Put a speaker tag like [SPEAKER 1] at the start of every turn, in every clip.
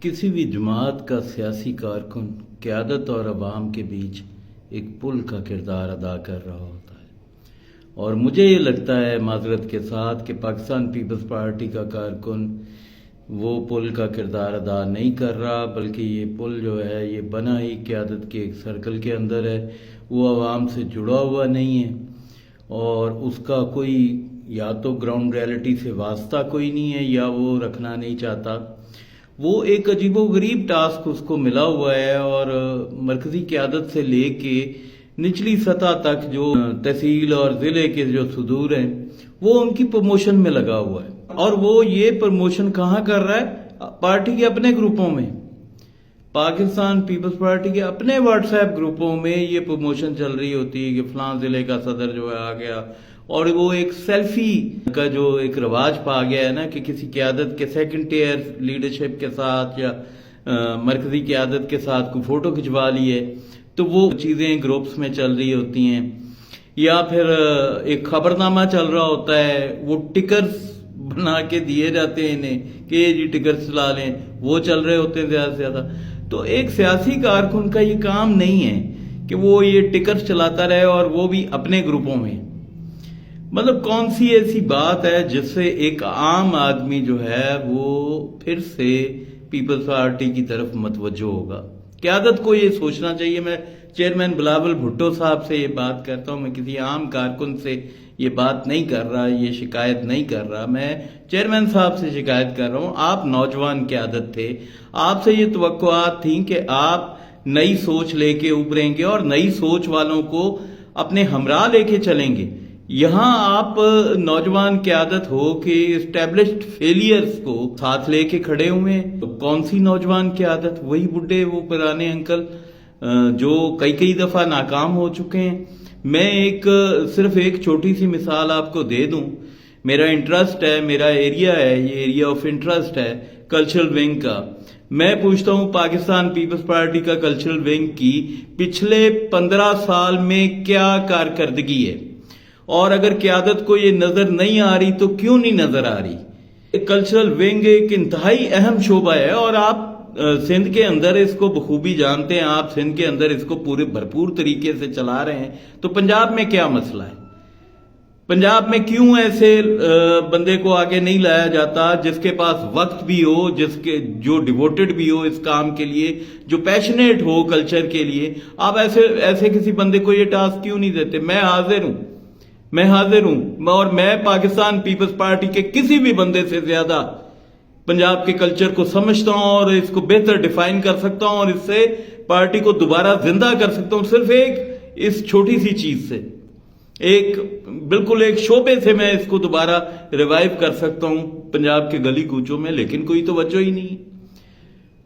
[SPEAKER 1] کسی بھی جماعت کا سیاسی کارکن قیادت اور عوام کے بیچ ایک پل کا کردار ادا کر رہا ہوتا ہے، اور مجھے یہ لگتا ہے معذرت کے ساتھ کہ پاکستان پیپلز پارٹی کا کارکن وہ پل کا کردار ادا نہیں کر رہا، بلکہ یہ پل جو ہے یہ بنا ہی قیادت کے ایک سرکل کے اندر ہے، وہ عوام سے جڑا ہوا نہیں ہے، اور اس کا کوئی یا تو گراؤنڈ ریئلٹی سے واسطہ کوئی نہیں ہے یا وہ رکھنا نہیں چاہتا۔ وہ ایک عجیب و غریب ٹاسک اس کو ملا ہوا ہے، اور مرکزی قیادت سے لے کے نچلی سطح تک جو تحصیل اور ضلع کے جو صدور ہیں وہ ان کی پروموشن میں لگا ہوا ہے، اور وہ یہ پروموشن کہاں کر رہا ہے؟ پارٹی کے اپنے گروپوں میں، پاکستان پیپلز پارٹی کے اپنے واٹس ایپ گروپوں میں یہ پروموشن چل رہی ہوتی ہے کہ فلاں ضلع کا صدر جو ہے آ گیا، اور وہ ایک سیلفی کا جو ایک رواج پا گیا ہے نا کہ کسی قیادت کے سیکنڈ ٹیئر لیڈرشپ کے ساتھ یا مرکزی قیادت کے ساتھ کوئی فوٹو کھنچوا لی ہے تو وہ چیزیں گروپس میں چل رہی ہوتی ہیں، یا پھر ایک خبر نامہ چل رہا ہوتا ہے، وہ ٹکرز بنا کے دیے جاتے ہیں انہیں کہ یہ جی ٹکرز چلا لیں، وہ چل رہے ہوتے ہیں زیادہ سے زیادہ۔ تو ایک سیاسی کارکن کا یہ کام نہیں ہے کہ وہ یہ ٹکرز چلاتا رہے، اور وہ بھی اپنے گروپوں میں۔ مطلب کون سی ایسی بات ہے جس سے ایک عام آدمی جو ہے وہ پھر سے پیپلز پارٹی کی طرف متوجہ ہوگا؟ قیادت کو یہ سوچنا چاہیے۔ میں چیئرمین بلاول بھٹو صاحب سے یہ بات کرتا ہوں، میں کسی عام کارکن سے یہ بات نہیں کر رہا، یہ شکایت نہیں کر رہا، میں چیئرمین صاحب سے شکایت کر رہا ہوں۔ آپ نوجوان قیادت تھے، آپ سے یہ توقعات تھیں کہ آپ نئی سوچ لے کے ابھریں گے اور نئی سوچ والوں کو اپنے ہمراہ لے کے چلیں گے۔ یہاں آپ نوجوان قیادت ہو کہ اسٹیبلشڈ فیلیئرز کو ساتھ لے کے کھڑے ہوئے ہیں، تو کون سی نوجوان قیادت؟ وہی بڈھے، وہ پرانے انکل جو کئی دفعہ ناکام ہو چکے ہیں۔ میں صرف ایک چھوٹی سی مثال آپ کو دے دوں۔ میرا انٹرسٹ ہے، میرا ایریا ہے، یہ ایریا آف انٹرسٹ ہے کلچرل ونگ کا۔ میں پوچھتا ہوں پاکستان پیپلز پارٹی کا کلچرل ونگ کی پچھلے 15 سال میں کیا کارکردگی ہے، اور اگر قیادت کو یہ نظر نہیں آ رہی تو کیوں نہیں نظر آ رہی؟ کلچرل ونگ ایک انتہائی اہم شعبہ ہے، اور آپ سندھ کے اندر اس کو بخوبی جانتے ہیں، آپ سندھ کے اندر اس کو پورے بھرپور طریقے سے چلا رہے ہیں، تو پنجاب میں کیا مسئلہ ہے؟ پنجاب میں کیوں ایسے بندے کو آگے نہیں لایا جاتا جس کے پاس وقت بھی ہو، جو ڈیووٹڈ بھی ہو اس کام کے لیے، جو پیشنیٹ ہو کلچر کے لیے؟ آپ ایسے کسی بندے کو یہ ٹاسک کیوں نہیں دیتے؟ میں حاضر ہوں اور میں پاکستان پیپلز پارٹی کے کسی بھی بندے سے زیادہ پنجاب کے کلچر کو سمجھتا ہوں، اور اس کو بہتر ڈیفائن کر سکتا ہوں، اور اس سے پارٹی کو دوبارہ زندہ کر سکتا ہوں، صرف اس چھوٹی سی چیز سے، بالکل ایک شعبے سے میں اس کو دوبارہ ریوائیو کر سکتا ہوں پنجاب کے گلی کوچوں میں، لیکن کوئی توجہ ہی نہیں۔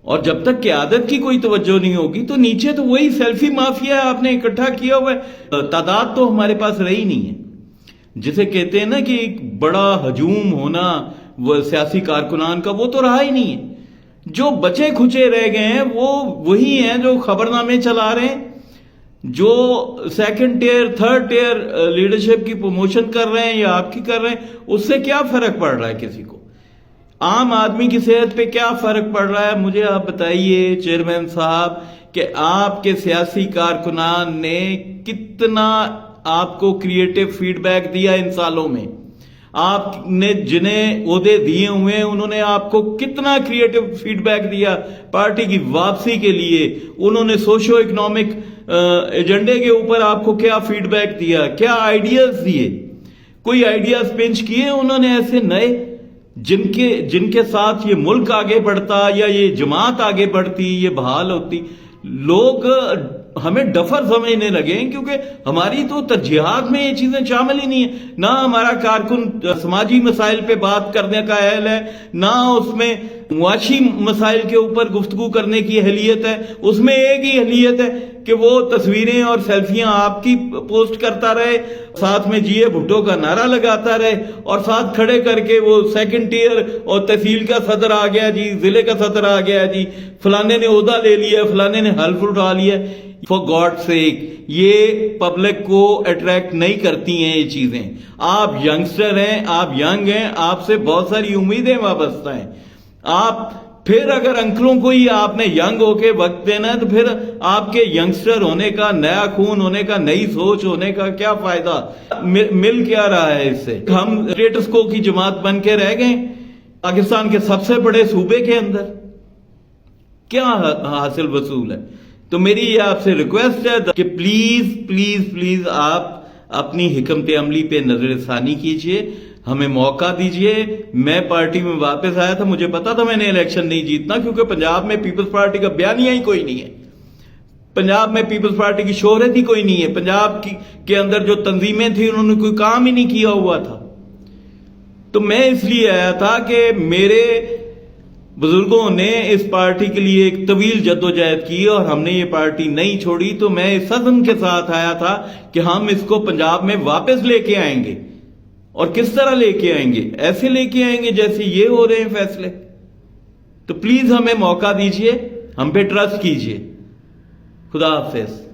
[SPEAKER 1] اور جب تک قیادت کی کوئی توجہ نہیں ہوگی تو نیچے تو وہی سیلفی مافیا آپ نے اکٹھا کیا ہوا ہے، تعداد تو ہمارے پاس رہی نہیں ہے۔ جسے کہتے ہیں نا کہ ایک بڑا ہجوم ہونا وہ سیاسی کارکنان کا، وہ تو رہا ہی نہیں ہے۔ جو بچے کھچے رہ گئے ہیں وہ وہی ہیں جو خبر نامے چلا رہے ہیں، جو second tier third tier leadership کی پروموشن کر رہے ہیں یا آپ کی کر رہے ہیں۔ اس سے کیا فرق پڑ رہا ہے کسی کو؟ عام آدمی کی صحت پہ کیا فرق پڑ رہا ہے؟ مجھے آپ بتائیے چیئرمین صاحب کہ آپ کے سیاسی کارکنان نے کتنا آپ کو کریٹو فیڈ بیک دیا ان سالوں میں؟ آپ نے جنہیں عہدے دیے ہوئے ہیں انہوں نے آپ کو کتنا کریٹو فیڈ بیک دیا پارٹی کی واپسی کے لیے؟ انہوں نے سوشو اکنامک ایجنڈے کے اوپر آپ کو کیا فیڈ بیک دیا؟ کیا آئیڈیاز دیے؟ کوئی آئیڈیاز پنچ کیے انہوں نے ایسے نئے جن کے ساتھ یہ ملک آگے بڑھتا یا یہ جماعت آگے بڑھتی، یہ بحال ہوتی؟ لوگ ہمیں ڈفر سمجھنے لگے ہیں کیونکہ ہماری تو ترجیحات میں یہ چیزیں شامل ہی نہیں ہیں۔ نہ ہمارا کارکن سماجی مسائل پہ بات کرنے کا اہل ہے، نہ اس میں معاشی مسائل کے اوپر گفتگو کرنے کی اہلیت ہے۔ اس میں ایک ہی اہلیت ہے کہ وہ تصویریں اور سیلفیاں آپ کی پوسٹ کرتا رہے، ساتھ میں جی اے بھٹو کا نعرہ لگاتا رہے، اور ساتھ کھڑے کر کے وہ سیکنڈ ٹیئر اور تحصیل کا صدر آ گیا جی، ضلع کا صدر آ گیا جی، فلانے نے عہدہ لے لیا، فلانے نے حلف اٹھا لیا۔ فار گاڈ سیک، یہ پبلک کو اٹریکٹ نہیں کرتی ہیں یہ چیزیں۔ آپ ینگسٹر ہیں، آپ ینگ ہیں، آپ سے بہت ساری امیدیں وابستہ ہیں۔ آپ پھر اگر انکلوں کو ہی آپ نے ینگ ہو کے وقت دینا ہے تو پھر آپ کے ینگسٹر ہونے کا، نیا خون ہونے کا، نئی سوچ ہونے کا کیا فائدہ؟ مل کیا رہا ہے اس سے؟ ہم اسٹیٹس کو کی جماعت بن کے رہ گئے پاکستان کے سب سے بڑے صوبے کے اندر، کیا حاصل وصول ہے؟ تو میری یہ آپ سے ریکویسٹ ہے کہ پلیز پلیز پلیز آپ اپنی حکمت عملی پہ نظر ثانی کیجئے، ہمیں موقع دیجئے۔ میں پارٹی میں واپس آیا تھا، مجھے پتا تھا میں نے الیکشن نہیں جیتنا، کیونکہ پنجاب میں پیپلز پارٹی کا بیانیہ ہی کوئی نہیں ہے، پنجاب میں پیپلز پارٹی کی شہرت ہی کوئی نہیں ہے، پنجاب کے اندر جو تنظیمیں تھیں انہوں نے کوئی کام ہی نہیں کیا ہوا تھا۔ تو میں اس لیے آیا تھا کہ میرے بزرگوں نے اس پارٹی کے لیے ایک طویل جدوجہد کی اور ہم نے یہ پارٹی نہیں چھوڑی، تو میں اس عزم کے ساتھ آیا تھا کہ ہم اس کو پنجاب میں واپس لے کے آئیں گے۔ اور کس طرح لے کے آئیں گے؟ ایسے لے کے آئیں گے جیسے یہ ہو رہے ہیں فیصلے۔ تو پلیز ہمیں موقع دیجئے، ہم پہ ٹرسٹ کیجئے۔ خدا حافظ۔